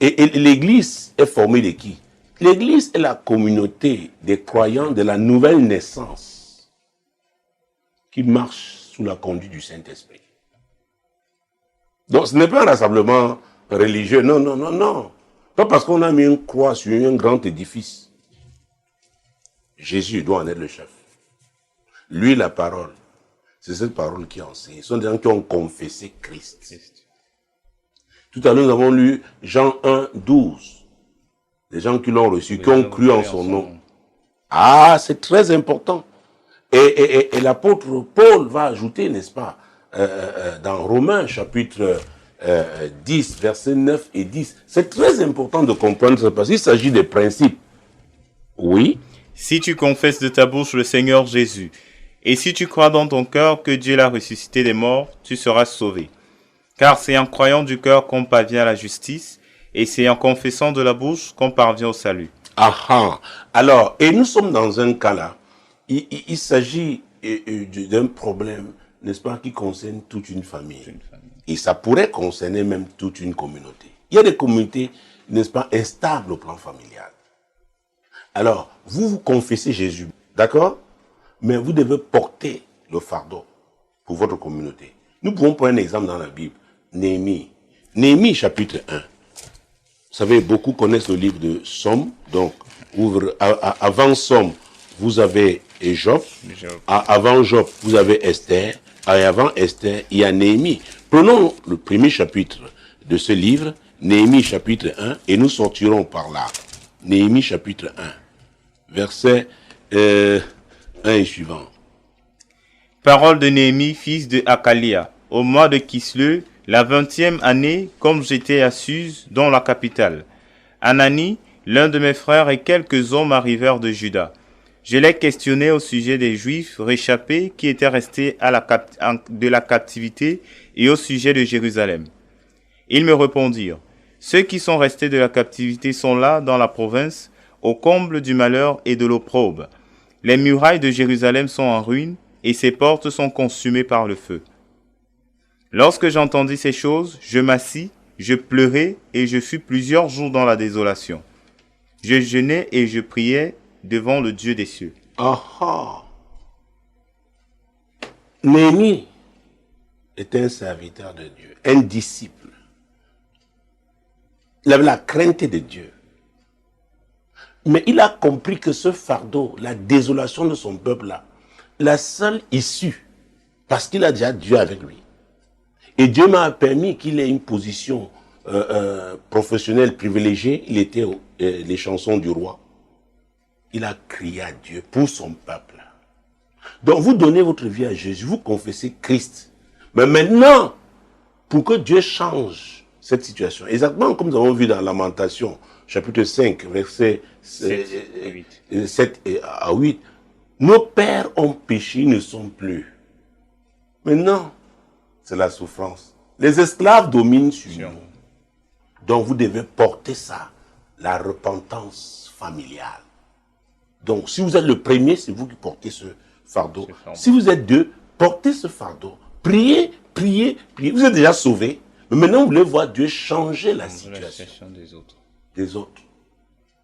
B: Et l'église est formée de qui? L'église est la communauté des croyants de la nouvelle naissance qui marche sous la conduite du Saint-Esprit. Donc ce n'est pas un rassemblement religieux, non, non, non, non. Pas parce qu'on a mis une croix sur un grand édifice. Jésus doit en être le chef. Lui, la parole, c'est cette parole qui enseigne. Ce sont des gens qui ont confessé Christ. Tout à l'heure, nous avons lu Jean 1, 12. Des gens qui l'ont reçu, qui ont cru en son nom. Ah, c'est très important. Et l'apôtre Paul va ajouter, n'est-ce pas, dans Romains chapitre 10, versets 9 et 10. C'est très important de comprendre ça parce qu'il s'agit des principes. Oui.
A: Si tu confesses de ta bouche le Seigneur Jésus, et si tu crois dans ton cœur que Dieu l'a ressuscité des morts, tu seras sauvé. Car c'est en croyant du cœur qu'on parvient à la justice, et c'est en confessant de la bouche qu'on parvient au salut.
B: Ah, alors, et nous sommes dans un cas là, il s'agit d'un problème, n'est-ce pas, qui concerne toute une famille. Et ça pourrait concerner même toute une communauté. Il y a des communautés, n'est-ce pas, instables au plan familial. Alors, vous confessez Jésus, d'accord? Mais vous devez porter le fardeau pour votre communauté. Nous pouvons prendre un exemple dans la Bible. Néhémie. Néhémie chapitre 1. Vous savez, beaucoup connaissent le livre de Somme. Donc, avant Somme, vous avez Job. Avant Job, vous avez Esther. Et avant Esther, il y a Néhémie. Prenons le premier chapitre de ce livre, Néhémie chapitre 1, et nous sortirons par là. Néhémie chapitre 1, verset 1 et suivant.
A: Parole de Néhémie, fils de Hakalia, au mois de Kisleu, la 20e année, comme j'étais à Suse, dans la capitale. Anani, l'un de mes frères et quelques hommes arrivèrent de Juda. Je les questionnai au sujet des Juifs réchappés qui étaient restés de la captivité et au sujet de Jérusalem. Ils me répondirent, ceux qui sont restés de la captivité sont là dans la province, au comble du malheur et de l'opprobre. Les murailles de Jérusalem sont en ruine et ses portes sont consumées par le feu. Lorsque j'entendis ces choses, je m'assis, je pleurai et je fus plusieurs jours dans la désolation. Je jeûnai et je priais devant le Dieu des cieux.
B: Néhémie était un serviteur de Dieu, un disciple. Il avait la crainte de Dieu. Mais il a compris que ce fardeau, la désolation de son peuple-là, la seule issue Parce qu'il a déjà Dieu avec lui. Et Dieu m'a permis qu'il ait une position professionnelle privilégiée. Il était les chansons du roi. Il a crié à Dieu pour son peuple. Donc vous donnez votre vie à Jésus, vous confessez Christ. Mais maintenant, pour que Dieu change cette situation, exactement comme nous avons vu dans Lamentation, chapitre 5, versets 7 à 8, nos pères ont péché, ils ne sont plus. Maintenant, c'est la souffrance. Les esclaves dominent sur nous. Donc vous devez porter ça, la repentance familiale. Donc si vous êtes le premier, c'est vous qui portez ce fardeau. Si vous êtes deux, portez ce fardeau. Priez, priez, priez. Vous êtes déjà sauvés. Mais maintenant, vous voulez voir Dieu changer la situation des autres.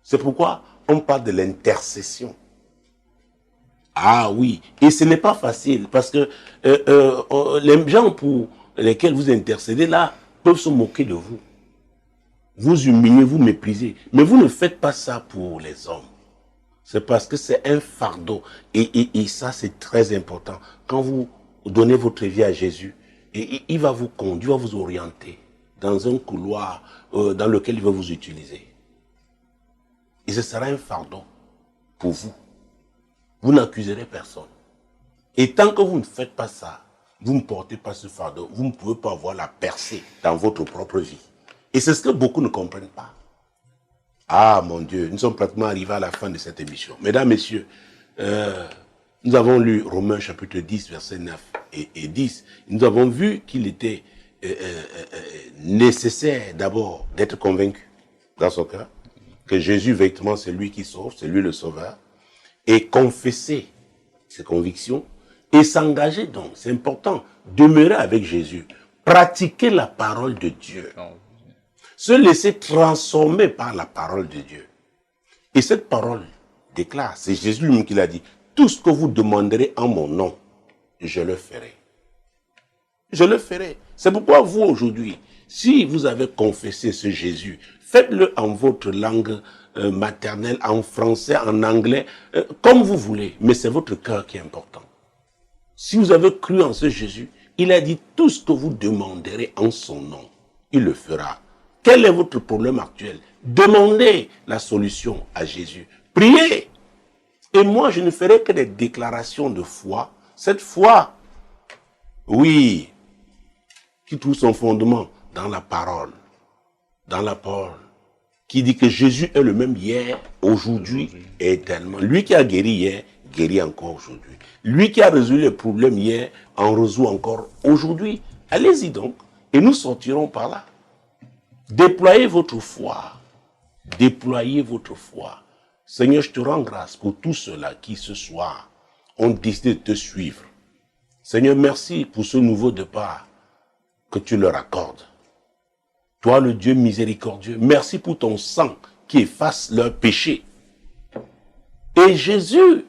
B: C'est pourquoi on parle de l'intercession. Ah oui, et ce n'est pas facile parce que les gens pour lesquels vous intercédez là peuvent se moquer de vous. Vous humiliez, vous méprisez. Mais vous ne faites pas ça pour les hommes. C'est parce que c'est un fardeau. Et ça, c'est très important. Quand vous donnez votre vie à Jésus, il va vous conduire, il va vous orienter dans un couloir dans lequel il va vous utiliser. Et ce sera un fardeau pour vous. Vous n'accuserez personne. Et tant que vous ne faites pas ça, vous ne portez pas ce fardeau, vous ne pouvez pas avoir la percée dans votre propre vie. Et c'est ce que beaucoup ne comprennent pas. Ah mon Dieu, nous sommes pratiquement arrivés à la fin de cette émission. Mesdames, Messieurs, nous avons lu Romains chapitre 10, versets 9 et 10. Nous avons vu qu'il était nécessaire d'abord d'être convaincu dans son cœur que Jésus, véritablement, c'est lui qui sauve, c'est lui le sauveur, et confesser ses convictions et s'engager donc, c'est important, demeurer avec Jésus, pratiquer la parole de Dieu, se laisser transformer par la parole de Dieu. Et cette parole déclare, c'est Jésus lui-même qui l'a dit, tout ce que vous demanderez en mon nom, je le ferai. Je le ferai. C'est pourquoi vous aujourd'hui, si vous avez confessé ce Jésus, faites-le en votre langue maternelle, en français, en anglais, comme vous voulez. Mais c'est votre cœur qui est important. Si vous avez cru en ce Jésus, il a dit tout ce que vous demanderez en son nom, il le fera. Quel est votre problème actuel? Demandez la solution à Jésus. Priez. Et moi, je ne ferai que des déclarations de foi. Cette foi, oui, qui trouve son fondement dans la parole. Dans la parole. Qui dit que Jésus est le même hier, aujourd'hui et éternellement. Lui qui a guéri hier, guérit encore aujourd'hui. Lui qui a résolu les problèmes hier, en résout encore aujourd'hui. Allez-y donc, et nous sortirons par là. Déployez votre foi. Déployez votre foi. Seigneur, je te rends grâce pour tous ceux-là qui ce soir ont décidé de te suivre. Seigneur, merci pour ce nouveau départ que tu leur accordes. Toi, le Dieu miséricordieux, merci pour ton sang qui efface leurs péchés. Et Jésus,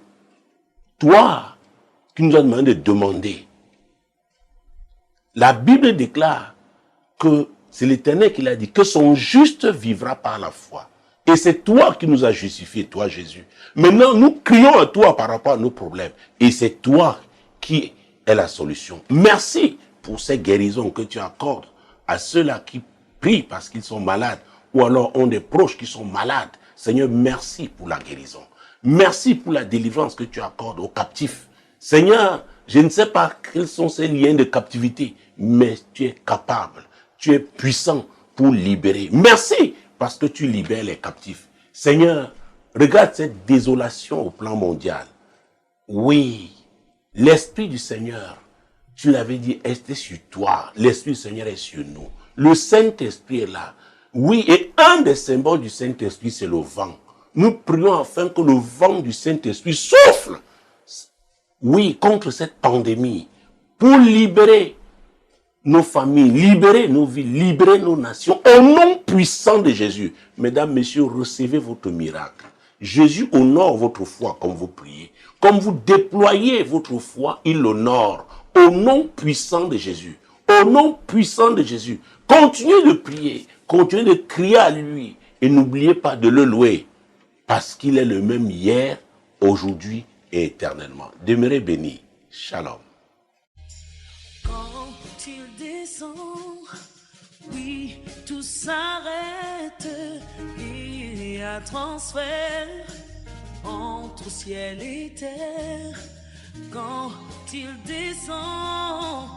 B: toi, qui nous as demandé de demander, la Bible déclare que c'est l'Éternel qui l'a dit, que son juste vivra par la foi. Et c'est toi qui nous as justifiés, toi Jésus. Maintenant, nous crions à toi par rapport à nos problèmes. Et c'est toi qui es la solution. Merci pour ces guérisons que tu accordes à ceux-là qui prient parce qu'ils sont malades ou alors ont des proches qui sont malades. Seigneur, merci pour la guérison. Merci pour la délivrance que tu accordes aux captifs. Seigneur, je ne sais pas quels sont ces liens de captivité, mais tu es capable, tu es puissant pour libérer. Merci parce que tu libères les captifs. Seigneur, regarde cette désolation au plan mondial. Oui, l'Esprit du Seigneur, tu l'avais dit, était sur toi. L'Esprit du Seigneur est sur nous. Le Saint-Esprit est là. Oui, et un des symboles du Saint-Esprit, c'est le vent. Nous prions afin que le vent du Saint-Esprit souffle, oui, contre cette pandémie, pour libérer nos familles, libérer nos vies, libérer nos nations, au nom puissant de Jésus. Mesdames, Messieurs, recevez votre miracle. Jésus honore votre foi comme vous priez. Comme vous déployez votre foi, il l'honore. Au nom puissant de Jésus. Au nom puissant de Jésus. Continuez de prier. Continuez de crier à lui. Et n'oubliez pas de le louer. Parce qu'il est le même hier, aujourd'hui et éternellement. Demeurez bénis. Shalom.
C: il descend, oui, tout s'arrête. Il y a transfert entre ciel et terre. Quand il descend,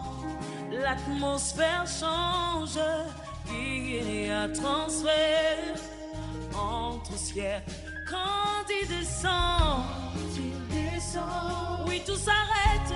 C: l'atmosphère change. Il y a transfert entre ciel. Quand il descend, oui, tout s'arrête.